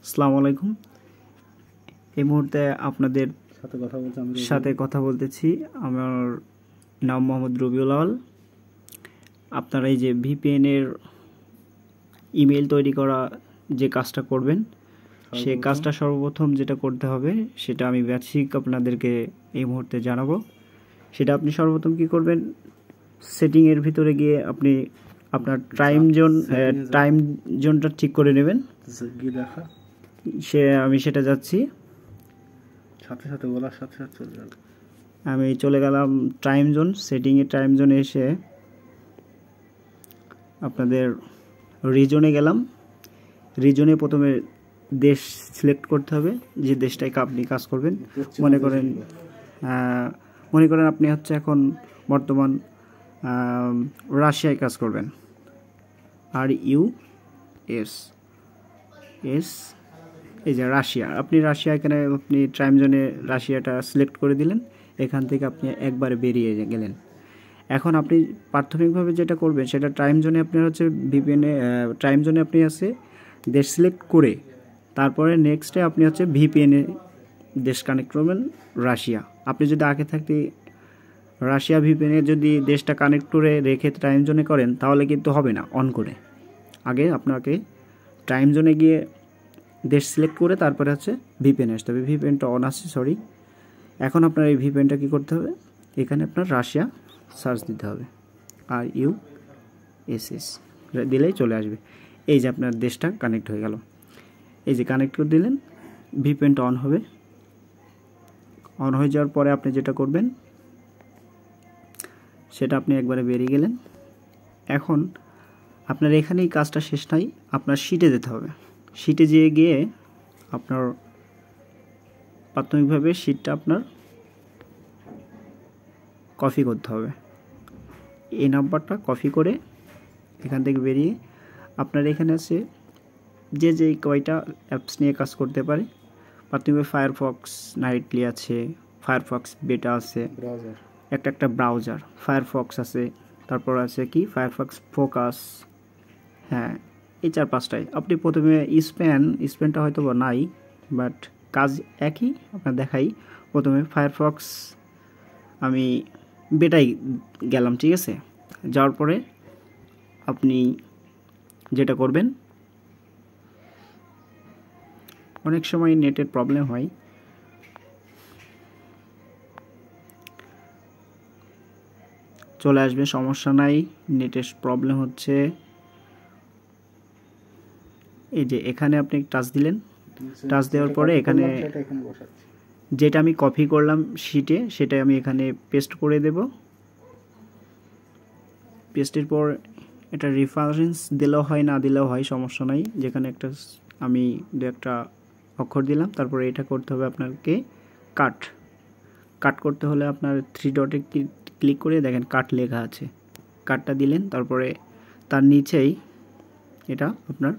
আসসালামু আলাইকুম। এই মুহূর্তে আপনাদের সাথে কথা বলতেছি। আমার নাম মোহাম্মদ রবিউল আওয়াল। আপনারা এই যে ভিপিএন এর ইমেল তৈরি করা যে কাজটা করবেন, সেই কাজটা সর্বপ্রথম যেটা করতে হবে সেটা আমি বেসিক আপনাদেরকে এই মুহূর্তে জানাবো। সেটা আপনি সর্বপ্রথম কি করবেন, সেটিং এর ভিতরে গিয়ে আপনি আপনার টাইম জোনটা ঠিক করে নেবেন। আমি সেটা যাচ্ছি, আমি চলে গেলাম টাইম জোন। সেটিংয়ে টাইম জোনে এসে আপনাদের রিজনে গেলাম। রিজনে প্রথমে দেশ সিলেক্ট করতে হবে, যে দেশটায় আপনি কাজ করবেন। মনে করেন আপনি হচ্ছে এখন বর্তমান রাশিয়ায় কাজ করবেন। RUS এই যে রাশিয়া, আপনি রাশিয়া, এখানে আপনি টাইম জোনে রাশিয়াটা সিলেক্ট করে দিলেন। এখান থেকে আপনি একবারে বেরিয়ে গেলেন। এখন আপনি প্রাথমিকভাবে যেটা করবেন সেটা টাইম জোনে আপনার হচ্ছে ভিপিএনে টাইম জোনে আপনি আছে দেশ সিলেক্ট করে তারপরে নেক্সটে আপনি হচ্ছে ভিপিএনে দেশ কানেক্ট করবেন রাশিয়া। আপনি যদি আগে থাকতে রাশিয়া ভিপিএনে যদি দেশটা কানেক্ট করে রেখে টাইম জোনে করেন তাহলে কিন্তু হবে না অন করে। আগে আপনাকে টাইম জোনে গিয়ে দেশ সিলেক্ট করে তারপরে হচ্ছে ভিপিএন আসতে হবে। ভিপিএনটা অন আছে, সরি। এখন আপনার এই ভিপিএনটা কী করতে হবে, এখানে আপনার রাশিয়া সার্চ দিতে হবে। RUSS দিলেই চলে আসবে। এই যে আপনার দেশটা কানেক্ট হয়ে গেল। এই যে কানেক্ট করে দিলেন, ভিপিএনটা অন হবে। অন হয়ে যাওয়ার পরে আপনি যেটা করবেন সেটা আপনি একবারে বেরিয়ে গেলেন। এখন আপনার এখানেই কাজটা শেষ নাই, আপনার শিটে যেতে হবে। শিটে গিয়ে আপনার প্রাথমিকভাবে শিটটা আপনার কপি করতে হবে। এই নাম্বারটা কপি করে এখান থেকে বেরিয়ে আপনার এখানে আছে যে কয়টা অ্যাপস নিয়ে কাজ করতে পারে। প্রাথমিকভাবে ফায়ারফক্স নাইটলি আছে, ফায়ারফক্স বেটা আছে, একটা ব্রাউজার ফায়ারফক্স আছে, তারপর আছে কি ফায়ারফক্স ফোকাস, হ্যাঁ এই 4-5টাই। আপনি প্রথমে স্প্যানটা হয়তো বা নাই, বাট কাজ একই। আপনার দেখাই, প্রথমে ফায়ারফক্স আমি বেটাই গেলাম, ঠিক আছে। যাওয়ার পরে আপনি যেটা করবেন, অনেক সময় নেটের প্রবলেম হয়, চলে আসবে, সমস্যা নাই। নেটের প্রবলেম হচ্ছে, এই যে এখানে আপনি টাচ দিলেন। টাচ দেওয়ার পরে এখানে যেটা আমি কপি করলাম শিটে সেটা আমি এখানে পেস্ট করে দেব। পেস্টের পর এটা রেফারেন্স দিলেও হয়, না দিলেও হয়, সমস্যা নাই। যেখানে আমি একটা অক্ষর দিলাম, তারপরে এটা করতে হবে আপনাকে কাট করতে হলে আপনার 3 ডটে ক্লিক করে দেখেন কাট লেখা আছে। কাটটা দিলেন, তারপরে তার নিচেই এটা আপনার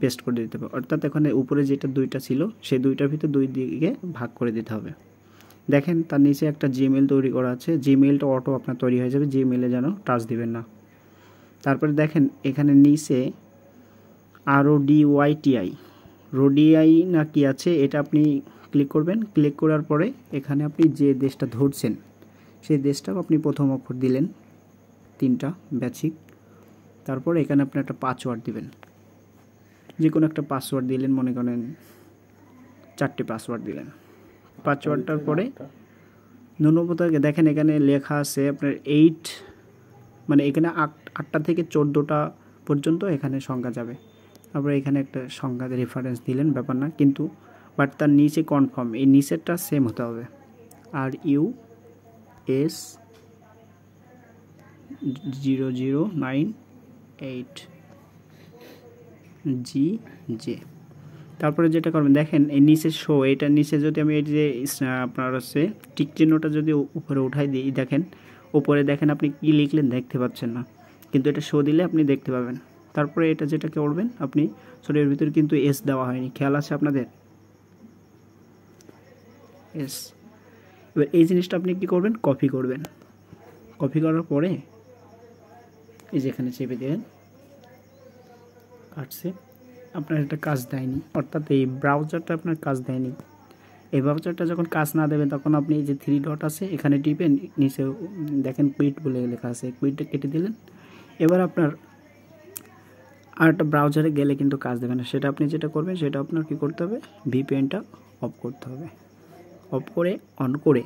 পেস্ট করে দিতে হবে। অর্থাৎ এখানে উপরে যেটা 2টা ছিল সেই 2টার ভিতরে 2 দিকে ভাগ করে দিতে হবে। দেখেন তার নিচে একটা জিমেল তৈরি করা আছে, জিমেলটা অটো আপনার তৈরি হয়ে যাবে। জিমেলে যেন টাচ দিবেন না। তারপরে দেখেন এখানে নিচে RODYTI না কি আছে, এটা আপনি ক্লিক করবেন। ক্লিক করার পরে এখানে আপনি যে দেশটা ধরছেন সেই দেশটাও আপনি প্রথম অক্ষর দিলেন, 3টা বেসিক। তারপর এখানে আপনি একটা পাসওয়ার্ড দিবেন, যে কোনো একটা পাসওয়ার্ড দিলেন, মনে করেন 4টে পাসওয়ার্ড দিলেন। পাসওয়ার্ডটার পরে ন্যূনতম দেখেন এখানে লেখা আছে আপনার 8, মানে এখানে 8টা থেকে 14টা পর্যন্ত এখানে সংখ্যা যাবে। তারপরে এখানে একটা সংখ্যা রেফারেন্স দিলেন, ব্যাপার না, কিন্তু বাট তার নিচে কনফার্ম, এই নিচেরটা সেম হতে হবে। RUS 0098 GJ। তারপরে যেটা করবেন দেখেন এই নিচে শো, এটার নিচে যদি আমি এই যে আপনার হচ্ছে টিক চিহ্নটা যদি উপরে উঠাই দিই, দেখেন উপরে দেখেন আপনি কি লিখলেন দেখতে পাচ্ছেন না, কিন্তু এটা শো দিলে আপনি দেখতে পাবেন। তারপরে এটা যেটা করবেন আপনি, সরি এর ভিতরে কিন্তু এস দেওয়া হয়নি, খেয়াল আছে আপনাদের, এস। এবার এই জিনিসটা আপনি কি করবেন, কপি করবেন। কপি করার পরে এই যেখানে চেপে দেবেন, কাটছে, আপনার এটা কাজ দেয়নি, অর্থাৎ এই ব্রাউজারটা আপনার কাজ দেয়নি। এই ব্রাউজারটা যখন কাজ না দেবে তখন আপনি এই যে 3 ডট আছে এখানে টিপেন, নিচে দেখেন কুইট বলে লেখা আছে, কুইটটা কেটে দিলেন। এবার আপনার আরেকটা ব্রাউজারে গেলে কিন্তু কাজ দেবে না। সেটা আপনি যেটা করবেন সেটা আপনার কী করতে হবে, ভিপিএনটা অফ করতে হবে। অফ করে অন করে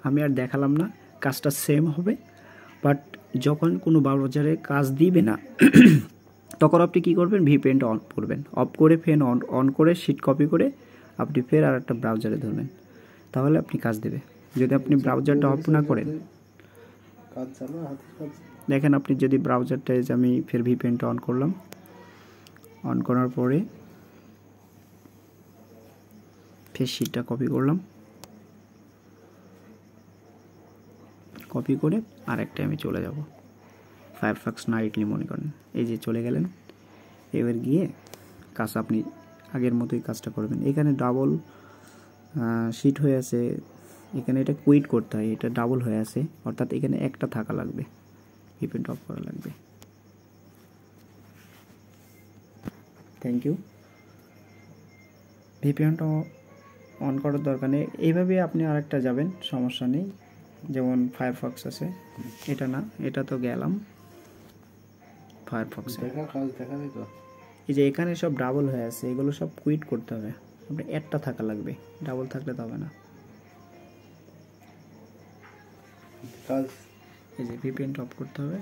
আমি আর দেখালাম না, কাজটা সেম হবে। বাট যখন কোনো ব্রাউজারে কাজ দিবে না তখন আপনি কী করবেন, ভিপিএনটা অন করবেন, অফ করে ফের অন করে শিট কপি করে আপনি ফের আর একটা ব্রাউজারে ধরবেন, তাহলে আপনি কাজ দেবে। যদি আপনি ব্রাউজারটা অফ না করেন, দেখেন আপনি যদি ব্রাউজারটা, আমি ফের ভিপিএনটা অন করলাম, অন করার পরে ফের শিটটা কপি করলাম, কপি করে আরেকটা আমি চলে যাব, ফায়ারফক্স নাইটলি মনে করেন, এই যে চলে গেলেন। এবার গিয়ে কাজ আপনি আগের মতোই কাজটা করবেন। এখানে ডাবল শিট হয়ে আছে, এখানে এটা কুইট করতে হয়, এটা ডাবল হয়ে আছে, অর্থাৎ এখানে একটা থাকা লাগবে, ভিপিএন অফ করা লাগবে। Thank you. ভিপিএনটা অন করার দরকার নেই, এইভাবে আপনি আরেকটা যাবেন, সমস্যা নেই। যেমন ফায়ারফক্স আছে, এটা না, এটা তো গেলাম ফায়ারফক্সে, এই যে এখানে সব ডাবল হয়ে আছে, এগুলো সব কুইট করতে হবে, আপনি একটা থাকা লাগবে, ডাবল থাকলে তো হবে না। এই যে ভিপিএনটা অফ করতে হবে।